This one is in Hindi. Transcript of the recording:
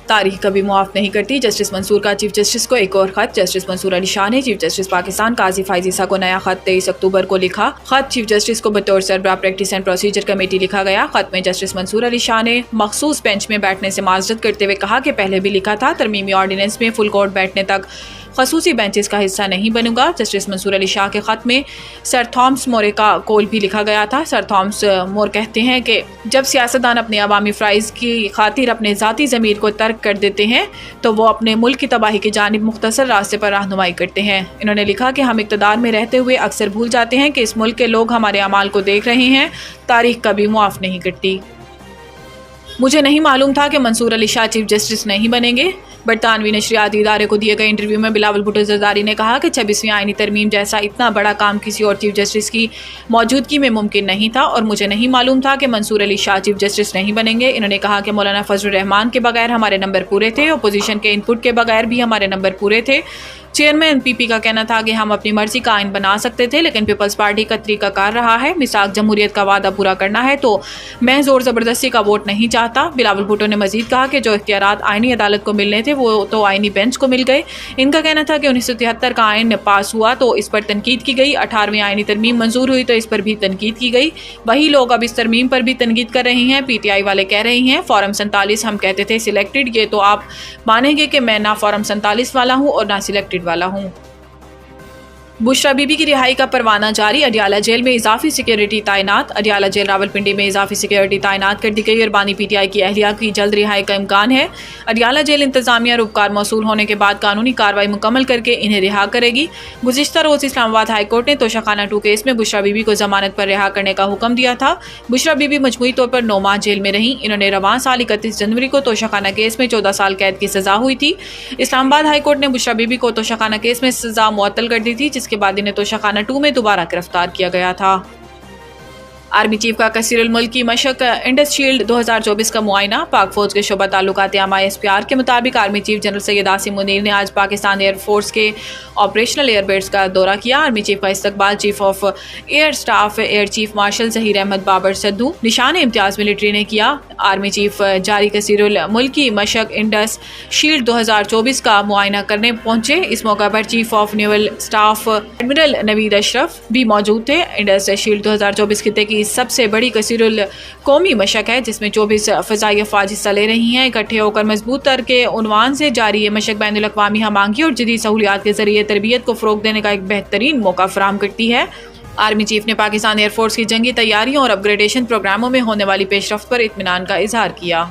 तारीख कभी मुआफ नहीं करती। जस्टिस मंसूर का चीफ जस्टिस को एक और खत। जस्टिस मंसूर अली शाह ने चीफ जस्टिस पाकिस्तान काजी फाइज ईसा को नया खत 23 अक्टूबर को लिखा। खत चीफ जस्टिस को बतौर सरबराह प्रैक्टिस एंड प्रोसीजर कमेटी लिखा गया। खत में जस्टिस मंसूर अली शाह ने मखसूस बेंच में बैठने से माजरत करते हुए कहा कि पहले भी लिखा था, तरमीमी ऑर्डिनेंस में फुल कोर्ट बैठने तक खसूसी बेंचेस का हिस्सा नहीं बनूंगा। जस्टिस मंसूर अली शाह के खत में सर थॉमस मोरे का कौल भी लिखा गया था। सर थॉमस मोर कहते हैं कि जब सियासतदान अपने अवामी फ़राइज़ की खातिर अपने ज़ाती ज़मीर को तर्क कर देते हैं तो वो अपने मुल्क की तबाही की जानिब मुख्तसर रास्ते पर रहनुमाई करते हैं। इन्होंने लिखा कि हम इक़्तिदार में रहते हुए अक्सर भूल जाते हैं कि इस मुल्क के लोग हमारे अमाल को देख रहे हैं। तारीख कभी मुआफ़ नहीं करती। मुझे नहीं मालूम था कि मंसूर अली शाह चीफ जस्टिस नहीं बनेंगे। बरतानवी नशरियाती इदारे को दिए गए इंटरव्यू में बिलावल भुट्टो जरदारी ने कहा कि 26वीं आईनी तरमीम जैसा इतना बड़ा काम किसी और चीफ जस्टिस की मौजूदगी में मुमकिन नहीं था और मुझे नहीं मालूम था कि मंसूर अली शाह चीफ जस्टिस नहीं बनेंगे। इन्होंने कहा कि मौलाना फजलुर रहमान के बगैर हमारे नंबर पूरे थे, अपोजिशन के इनपुट के बगैर भी हमारे नंबर पूरे थे। चेयरमैन पीपी का कहना था कि हम अपनी मर्जी का आइन बना सकते थे, लेकिन पीपल्स पार्टी का तरीकाकार रहा है। मिसाक जमहूरियत का वादा पूरा करना है तो मैं जोर ज़बरदस्ती का वोट नहीं चाहता। बिलावल भुट्टो ने मजीद कहा कि जो इख्तियारात आइनी अदालत को मिलने थे वो तो आइनी बेंच को मिल गए। इनका कहना था कि 1973 का आइन पास हुआ तो इस पर तनकीद की गई, 18वीं आइनी तरमीम मंजूर हुई तो इस पर भी तनकीद की गई। वही लोग अब इस तरमीम पर भी तनकीद कर रहे हैं। PTI वाले कह रहे हैं फॉर्म 47 हम कहते थे सिलेक्टेड, ये तो आप मानेंगे कि मैं ना फॉर्म 47 वाला हूँ और ना सिलेक्टेड वाला हूँ। बुशरा बीबी की रिहाई का परवाना जारी। अडियाला जेल में इजाफी सिक्योरिटी तैनात। अडियाला जेल रावलपिंडी में इजाफी सिक्योरिटी तैनात कर दी गई और बानी PTI की अहलिया की जल्द रिहाई का इम्कान है। अडियाला जेल इंतजामिया रुपकार मौसूल होने के बाद कानूनी कार्रवाई मुकम्मल करके इन्हें रिहा करेगी। गुज़िश्ता रोज़ इस्लामाबाद हाई कोर्ट ने तोशाखाना 2 केस में बुशरा बीबी को जमानत पर रिहा करने का हुक्म दिया था। बुशरा बीबी मजमूई तौर पर 9 माह जेल में रहीं। इन्होंने रवां साल 31 जनवरी को तोशाखाना केस में 14 साल कैद की सजा हुई थी। इस्लामाबाद हाई कोर्ट ने बुशरा बीबी को तोशाखाना केस में सजा मुअत्तल कर दी थी, जिसके बाद इन्हें तोशाखाना 2 में दोबारा गिरफ्तार किया गया था। आर्मी चीफ का कसीरुल मुल्क की मशक इंडस शील्ड 2024 का मुआयना। पाक फौज के शोबा ताल्लुकात आमा SPR के मुताबिक army chief general Syed Asim Munir ने आज पाकिस्तान एयरफोर्स के ऑपरेशनल एयरबेस का दौरा किया। आर्मी चीफ का इस्तकबाल chief of air staff air chief marshal Zaheer Ahmed Babar Sidhu Nishan Imtiaz military ने किया। आर्मी चीफ जारी कसीरुल मुल्क की मशक इंडस शील्ड 2024 का मुआयना करने पहुंचे। इस मौका पर chief of naval staff admiral Naveed Ashraf भी मौजूद थे। इंडस शील्ड 2024 खिते की सबसे बड़ी कसीरुल कौमी मशक है, जिसमें 24 फ़ज़ाई अफ़वाज हिस्सा ले रही हैं। इकट्ठे होकर मजबूत तर के उन्वान से जारी ये मशक बैनुल अक़वामी हमांगी और जदीद सहूलियात के जरिए तरबियत को फ़रोग़ देने का एक बेहतरीन मौका फराहम करती है। आर्मी चीफ ने पाकिस्तान एयरफोर्स की जंगी तैयारियों और अपग्रेडेशन प्रोग्रामों में होने वाली पेशरफ्त पर इत्मीनान का इजहार किया।